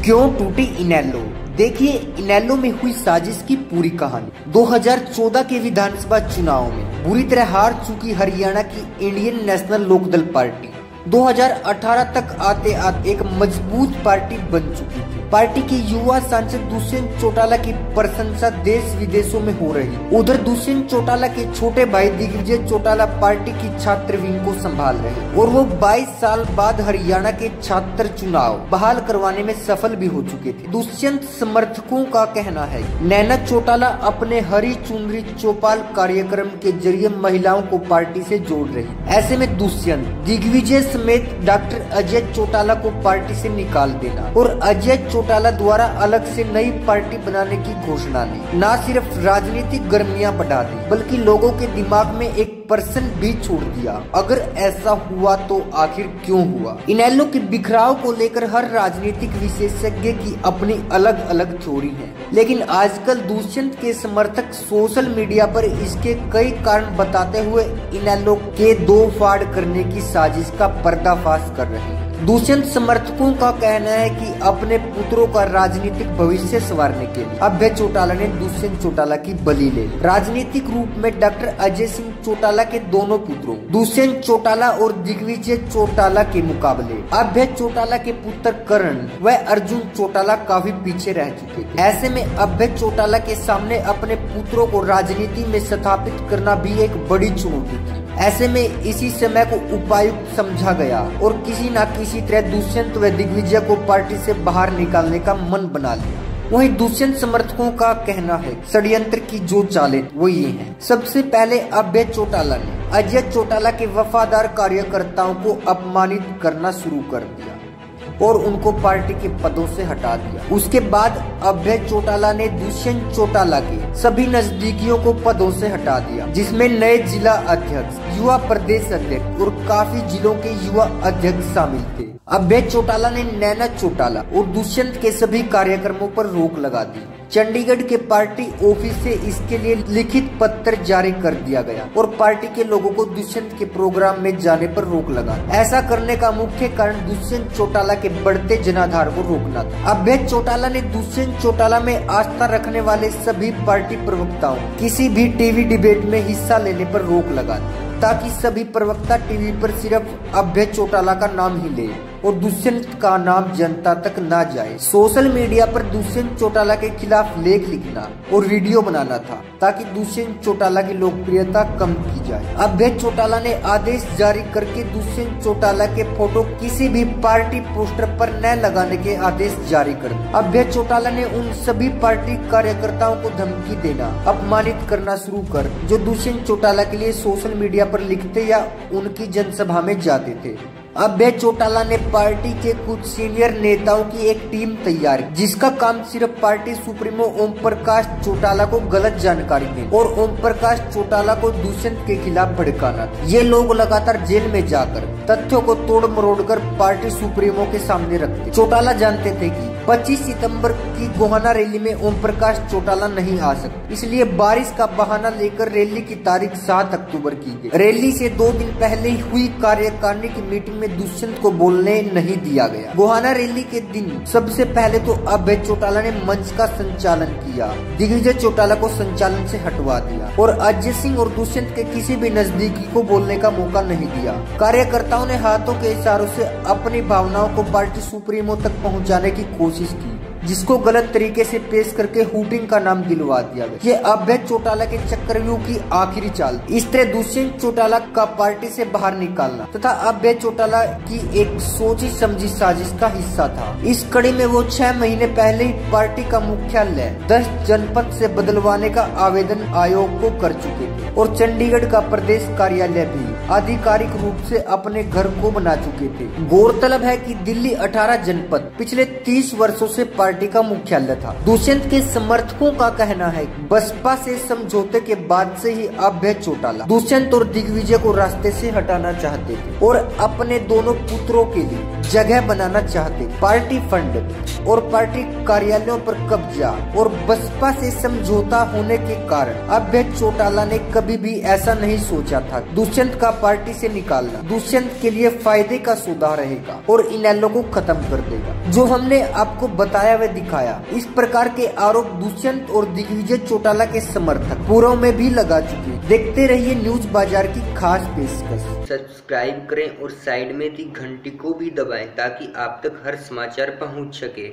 क्यों टूटी इनेलो? देखिए इनेलो में हुई साजिश की पूरी कहानी। 2014 के विधानसभा चुनाव में बुरी तरह हार चुकी हरियाणा की इंडियन नेशनल लोकदल पार्टी 2018 तक आते आते एक मजबूत पार्टी बन चुकी थी। पार्टी के युवा सांसद दुष्यंत चौटाला की प्रशंसा देश विदेशों में हो रही। उधर दुष्यंत चौटाला के छोटे भाई दिग्विजय चौटाला पार्टी की छात्र विंग को संभाल रहे और वो 22 साल बाद हरियाणा के छात्र चुनाव बहाल करवाने में सफल भी हो चुके थे। दुष्यंत समर्थकों का कहना है नैना चौटाला अपने हरी चुनरी चौपाल कार्यक्रम के जरिए महिलाओं को पार्टी से जोड़ रही। ऐसे में दुष्यंत दिग्विजय समेत डॉक्टर अजय चौटाला को पार्टी से निकाल देना और अजय चौटाला द्वारा अलग से नई पार्टी बनाने की घोषणा ने न सिर्फ राजनीतिक गर्मियां बढ़ा दी बल्कि लोगों के दिमाग में एक प्रश्न भी छोड़ दिया, अगर ऐसा हुआ तो आखिर क्यों हुआ? इनेलो के बिखराव को लेकर हर राजनीतिक विशेषज्ञ की अपनी अलग अलग थ्योरी है, लेकिन आजकल दुष्यंत के समर्थक सोशल मीडिया पर इसके कई कारण बताते हुए इनेलो के दो फाड़ करने की साजिश का पर्दाफाश कर रहे हैं। दुष्यंत समर्थकों का कहना है कि अपने पुत्रों का राजनीतिक भविष्य संवारने के लिए अभय चौटाला ने दुष्यंत चौटाला की बलि ले ली। राजनीतिक रूप में डॉक्टर अजय सिंह चौटाला के दोनों पुत्रों दुष्यंत चौटाला और दिग्विजय चौटाला के मुकाबले अभय चौटाला के पुत्र करण व अर्जुन चौटाला काफी पीछे रह चुके थे। ऐसे में अभय चौटाला के सामने अपने पुत्रों को राजनीति में स्थापित करना भी एक बड़ी चुनौती थी। ऐसे में इसी समय को उपायुक्त समझा गया और किसी न किसी तरह दुष्यंत व दिग्विजय को पार्टी से बाहर निकालने का मन बना लिया। वहीं दुष्यंत समर्थकों का कहना है षड्यंत्र की जो चालें वो ये हैं। सबसे पहले अभय चौटाला ने अजय चौटाला के वफादार कार्यकर्ताओं को अपमानित करना शुरू कर दिया और उनको पार्टी के पदों से हटा दिया। उसके बाद अभय चौटाला ने दुष्यंत चौटाला के सभी नजदीकियों को पदों से हटा दिया, जिसमें नए जिला अध्यक्ष, युवा प्रदेश अध्यक्ष और काफी जिलों के युवा अध्यक्ष शामिल थे। अभय चौटाला ने नैना चौटाला और दुष्यंत के सभी कार्यक्रमों पर रोक लगा दी। चंडीगढ़ के पार्टी ऑफिस से इसके लिए लिखित पत्र जारी कर दिया गया और पार्टी के लोगों को दुष्यंत के प्रोग्राम में जाने पर रोक लगा। ऐसा करने का मुख्य कारण दुष्यंत चौटाला के बढ़ते जनाधार को रोकना था। अभय चौटाला ने दुष्यंत चौटाला में आस्था रखने वाले सभी पार्टी प्रवक्ताओं किसी भी टीवी डिबेट में हिस्सा लेने पर रोक लगा दी, ताकि सभी प्रवक्ता टीवी पर सिर्फ अभय चौटाला का नाम ही ले और दुष्यंत का नाम जनता तक ना जाए। सोशल मीडिया पर दुष्यंत चौटाला के खिलाफ लेख लिखना और वीडियो बनाना था, ताकि दुष्यंत चौटाला की लोकप्रियता कम की जाए। अभय चौटाला ने आदेश जारी करके दुष्यंत चौटाला के फोटो किसी भी पार्टी पोस्टर पर न लगाने के आदेश जारी कर दिए। अभय चौटाला ने उन सभी पार्टी कार्यकर्ताओं को धमकी देना, अपमानित करना शुरू कर जो दुष्यंत चौटाला के लिए सोशल मीडिया पर लिखते या उनकी जनसभा में जाते थे। अभय चौटाला ने पार्टी के कुछ सीनियर नेताओं की एक टीम तैयार की, जिसका काम सिर्फ पार्टी सुप्रीमो ओम प्रकाश चौटाला को गलत जानकारी देना और ओम प्रकाश चौटाला को दुष्यंत के खिलाफ भड़काना था। ये लोग लगातार जेल में जाकर तथ्यों को तोड़ मरोड़ कर पार्टी सुप्रीमो के सामने रखते। चौटाला जानते थे कि 25 सितंबर की गोहाना रैली में ओम प्रकाश चौटाला नहीं आ सकते, इसलिए बारिश का बहाना लेकर रैली की तारीख 7 अक्टूबर की गई। रैली से 2 दिन पहले हुई कार्यकारिणी की मीटिंग में दुष्यंत को बोलने नहीं दिया गया। गोहाना रैली के दिन सबसे पहले तो अभय चौटाला ने मंच का संचालन किया, दिग्विजय चौटाला को संचालन से हटवा दिया और अजय सिंह और दुष्यंत के किसी भी नजदीकी को बोलने का मौका नहीं दिया। कार्यकर्ताओं ने हाथों के इशारों से अपनी भावनाओं को पार्टी सुप्रीमो तक पहुंचाने की कोशिश की, जिसको गलत तरीके से पेश करके हुटिंग का नाम दिलवा दिया गया। ये अभय चौटाला के चक्रव्यूह की आखिरी चाल। इस तरह दुष्यंत चौटाला का पार्टी से बाहर निकालना तथा अभय चौटाला की एक सोची समझी साजिश का हिस्सा था। इस कड़ी में वो 6 महीने पहले ही पार्टी का मुख्यालय 10 जनपद से बदलवाने का आवेदन आयोग को कर चुके थे और चंडीगढ़ का प्रदेश कार्यालय भी आधिकारिक रूप से अपने घर को बना चुके थे। गौरतलब है कि दिल्ली 18 जनपद पिछले 30 वर्षों से पार्टी का मुख्यालय था। दुष्यंत के समर्थकों का कहना है बसपा से समझौते के बाद से ही अभय चौटाला दुष्यंत और दिग्विजय को रास्ते से हटाना चाहते थे और अपने दोनों पुत्रों के लिए जगह बनाना चाहते। पार्टी फंड और पार्टी कार्यालयों पर कब्जा और बसपा से समझौता होने के कारण अब चौटाला ने कभी भी ऐसा नहीं सोचा था दुष्यंत का पार्टी से निकालना दुष्यंत के लिए फायदे का सौदा रहेगा और इनेलो को खत्म कर देगा। जो हमने आपको बताया व दिखाया, इस प्रकार के आरोप दुष्यंत और दिग्विजय चौटाला के समर्थक पूर्व में भी लगा चुके। देखते रहिए न्यूज बाजार की खास पेशकश। सब्सक्राइब करें और साइड में दी घंटी को भी दबाएं ताकि आप तक हर समाचार पहुंच सके।